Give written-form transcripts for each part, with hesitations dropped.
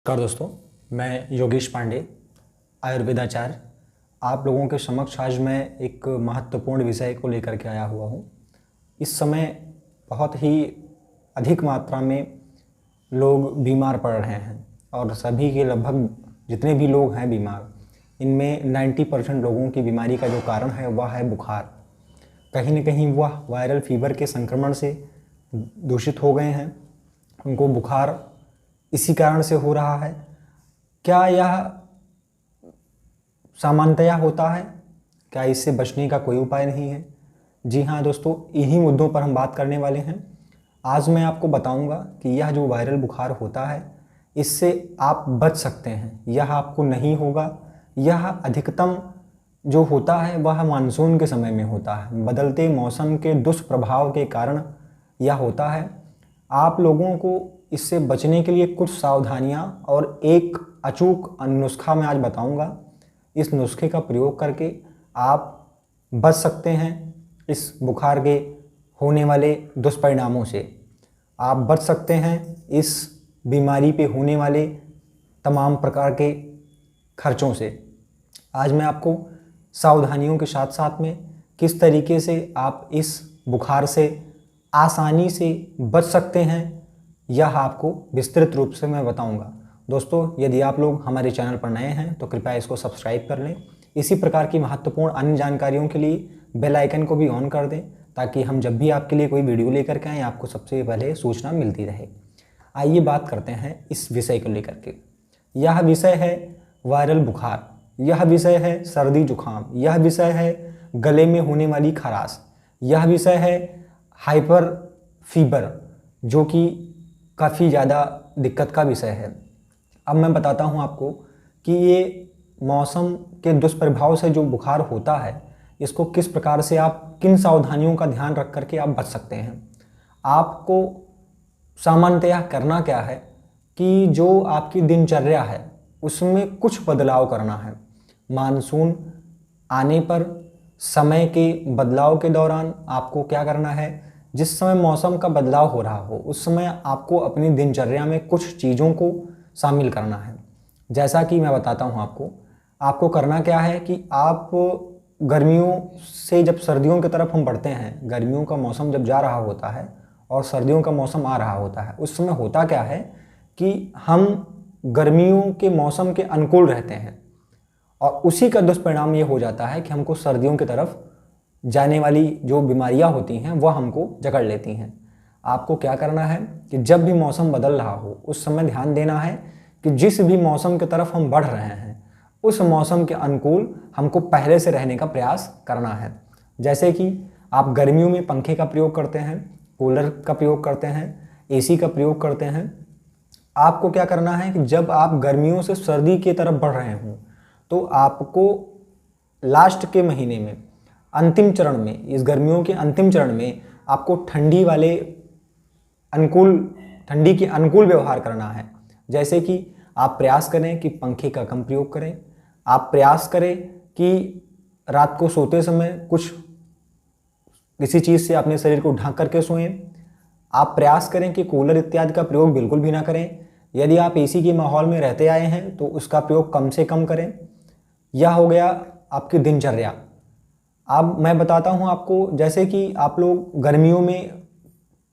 नमस्कार दोस्तों, मैं योगेश पांडे, आयुर्वेदाचार्य, आप लोगों के समक्ष आज मैं एक महत्वपूर्ण विषय को लेकर के आया हुआ हूँ। इस समय बहुत ही अधिक मात्रा में लोग बीमार पड़ रहे हैं और सभी के लगभग जितने भी लोग हैं बीमार, इनमें 90% लोगों की बीमारी का जो कारण है वह है बुखार। कहीं न कहीं वह वायरल फीवर के संक्रमण से दूषित हो गए हैं, उनको बुखार इसी कारण से हो रहा है। क्या यह सामान्यतया होता है? क्या इससे बचने का कोई उपाय नहीं है? जी हाँ दोस्तों, इन्हीं मुद्दों पर हम बात करने वाले हैं। आज मैं आपको बताऊंगा कि यह जो वायरल बुखार होता है, इससे आप बच सकते हैं। यह आपको नहीं होगा। यह अधिकतम जो होता है वह मानसून के समय में होता है। बदलते मौसम के दुष्प्रभाव के कारण यह होता है। आप लोगों को इससे बचने के लिए कुछ सावधानियां और एक अचूक नुस्खा मैं आज बताऊंगा। इस नुस्खे का प्रयोग करके आप बच सकते हैं इस बुखार के होने वाले दुष्परिणामों से। आप बच सकते हैं इस बीमारी पे होने वाले तमाम प्रकार के खर्चों से। आज मैं आपको सावधानियों के साथ साथ में किस तरीके से आप इस बुखार से आसानी से बच सकते हैं, यह आपको विस्तृत रूप से मैं बताऊंगा। दोस्तों, यदि आप लोग हमारे चैनल पर नए हैं तो कृपया इसको सब्सक्राइब कर लें। इसी प्रकार की महत्वपूर्ण अन्य जानकारियों के लिए बेल आइकन को भी ऑन कर दें, ताकि हम जब भी आपके लिए कोई वीडियो लेकर के आएँ आपको सबसे पहले सूचना मिलती रहे। आइए बात करते हैं इस विषय को लेकर के। यह विषय है वायरल बुखार, यह विषय है सर्दी जुकाम, यह विषय है गले में होने वाली खराश, यह विषय है हाइपर फीवर, जो कि काफ़ी ज़्यादा दिक्कत का विषय है। अब मैं बताता हूँ आपको कि ये मौसम के दुष्प्रभाव से जो बुखार होता है, इसको किस प्रकार से आप किन सावधानियों का ध्यान रख करके आप बच सकते हैं। आपको सामान्यतः करना क्या है कि जो आपकी दिनचर्या है उसमें कुछ बदलाव करना है। मानसून आने पर समय के बदलाव के दौरान आपको क्या करना है, जिस समय मौसम का बदलाव हो रहा हो उस समय आपको अपनी दिनचर्या में कुछ चीज़ों को शामिल करना है। जैसा कि मैं बताता हूँ आपको करना क्या है कि आप गर्मियों से जब सर्दियों की तरफ हम बढ़ते हैं, गर्मियों का मौसम जब जा रहा होता है और सर्दियों का मौसम आ रहा होता है, उस समय होता क्या है कि हम गर्मियों के मौसम के अनुकूल रहते हैं और उसी का दुष्परिणाम ये हो जाता है कि हमको सर्दियों की तरफ जाने वाली जो बीमारियां होती हैं वह हमको जकड़ लेती हैं। आपको क्या करना है कि जब भी मौसम बदल रहा हो उस समय ध्यान देना है कि जिस भी मौसम की तरफ हम बढ़ रहे हैं उस मौसम के अनुकूल हमको पहले से रहने का प्रयास करना है। जैसे कि आप गर्मियों में पंखे का प्रयोग करते हैं, कूलर का प्रयोग करते हैं, एसी का प्रयोग करते हैं। आपको क्या करना है कि जब आप गर्मियों से सर्दी की तरफ बढ़ रहे हों तो आपको लास्ट के महीने में, अंतिम चरण में, इस गर्मियों के अंतिम चरण में आपको ठंडी के अनुकूल व्यवहार करना है। जैसे कि आप प्रयास करें कि पंखे का कम प्रयोग करें, आप प्रयास करें कि रात को सोते समय किसी चीज़ से अपने शरीर को ढक करके सोएं। आप प्रयास करें कि कूलर इत्यादि का प्रयोग बिल्कुल भी ना करें। यदि आप एसी के माहौल में रहते आए हैं तो उसका प्रयोग कम से कम करें। यह हो गया आपकी दिनचर्या। अब मैं बताता हूं आपको, जैसे कि आप लोग गर्मियों में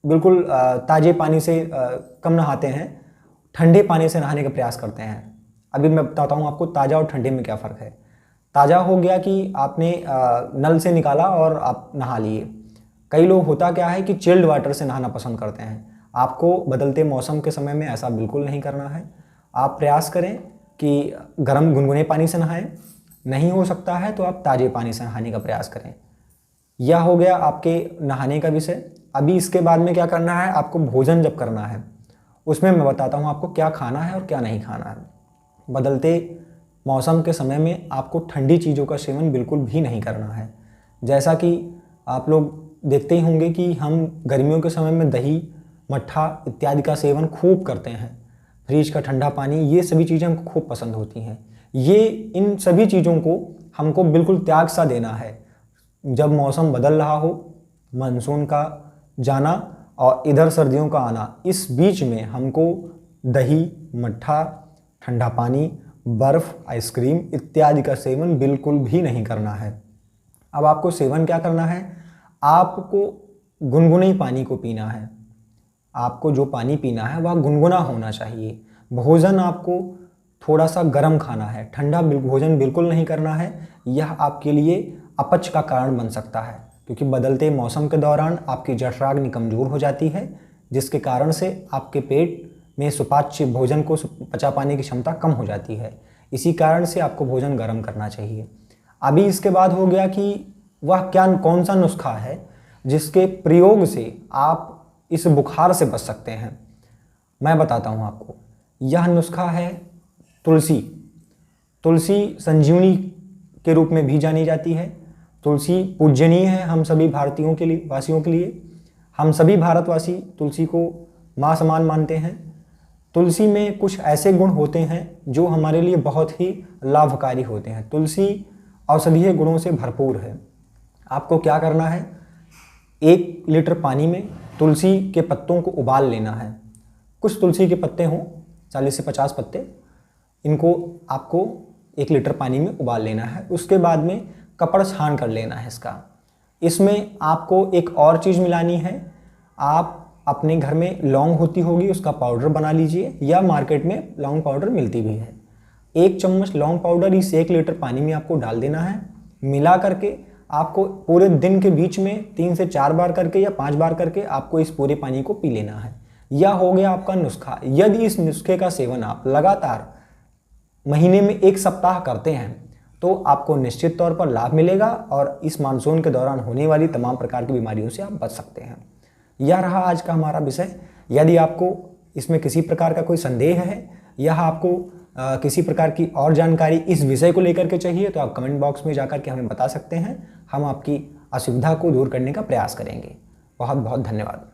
बिल्कुल ताज़े पानी से कम नहाते हैं, ठंडे पानी से नहाने का प्रयास करते हैं। अभी मैं बताता हूं आपको ताज़ा और ठंडे में क्या फ़र्क है। ताज़ा हो गया कि आपने नल से निकाला और आप नहा लिए। कई लोग होता क्या है कि चिल्ड वाटर से नहाना पसंद करते हैं। आपको बदलते मौसम के समय में ऐसा बिल्कुल नहीं करना है। आप प्रयास करें कि गर्म गुनगुने पानी से नहाएं। नहीं हो सकता है तो आप ताज़े पानी से नहाने का प्रयास करें। यह हो गया आपके नहाने का विषय। अभी इसके बाद में क्या करना है, आपको भोजन जब करना है उसमें मैं बताता हूँ आपको क्या खाना है और क्या नहीं खाना है। बदलते मौसम के समय में आपको ठंडी चीज़ों का सेवन बिल्कुल भी नहीं करना है। जैसा कि आप लोग देखते ही होंगे कि हम गर्मियों के समय में दही, मट्ठा इत्यादि का सेवन खूब करते हैं। फ्रिज का ठंडा पानी, ये सभी चीज़ें हमको खूब पसंद होती हैं। इन सभी चीज़ों को हमको बिल्कुल त्याग सा देना है। जब मौसम बदल रहा हो, मानसून का जाना और इधर सर्दियों का आना, इस बीच में हमको दही, मट्ठा ठंडा पानी, बर्फ़, आइसक्रीम इत्यादि का सेवन बिल्कुल भी नहीं करना है। अब आपको सेवन क्या करना है, आपको गुनगुने पानी को पीना है। आपको जो पानी पीना है वह गुनगुना होना चाहिए। भोजन आपको थोड़ा सा गर्म खाना है, ठंडा भोजन बिल्कुल नहीं करना है। यह आपके लिए अपच का कारण बन सकता है, क्योंकि बदलते मौसम के दौरान आपकी जठराग्नि कमज़ोर हो जाती है, जिसके कारण से आपके पेट में सुपाच्य भोजन को पचा पाने की क्षमता कम हो जाती है। इसी कारण से आपको भोजन गर्म करना चाहिए। अभी इसके बाद हो गया कि वह कौन सा नुस्खा है जिसके प्रयोग से आप इस बुखार से बच सकते हैं। मैं बताता हूँ आपको। यह नुस्खा है तुलसी। तुलसी संजीवनी के रूप में भी जानी जाती है। तुलसी पूजनीय है हम सभी भारतीयों के लिए, वासियों के लिए। हम सभी भारतवासी तुलसी को माँ समान मानते हैं। तुलसी में कुछ ऐसे गुण होते हैं जो हमारे लिए बहुत ही लाभकारी होते हैं। तुलसी औषधीय गुणों से भरपूर है। आपको क्या करना है, 1 लीटर पानी में तुलसी के पत्तों को उबाल लेना है। कुछ तुलसी के पत्ते हों, 40 से 50 पत्ते, इनको आपको 1 लीटर पानी में उबाल लेना है। उसके बाद में कपड़ छान कर लेना है इसका। इसमें आपको एक और चीज़ मिलानी है। आप अपने घर में लौंग होती होगी, उसका पाउडर बना लीजिए, या मार्केट में लौंग पाउडर मिलती भी है। 1 चम्मच लौंग पाउडर इस 1 लीटर पानी में आपको डाल देना है। मिला करके आपको पूरे दिन के बीच में 3 से 4 बार करके या 5 बार करके आपको इस पूरे पानी को पी लेना है। यह हो गया आपका नुस्खा। यदि इस नुस्खे का सेवन आप लगातार महीने में 1 सप्ताह करते हैं तो आपको निश्चित तौर पर लाभ मिलेगा और इस मानसून के दौरान होने वाली तमाम प्रकार की बीमारियों से आप बच सकते हैं। यह रहा आज का हमारा विषय। यदि आपको इसमें किसी प्रकार का कोई संदेह है या आपको किसी प्रकार की और जानकारी इस विषय को लेकर के चाहिए तो आप कमेंट बॉक्स में जाकर के हमें बता सकते हैं। हम आपकी असुविधा को दूर करने का प्रयास करेंगे। बहुत बहुत धन्यवाद।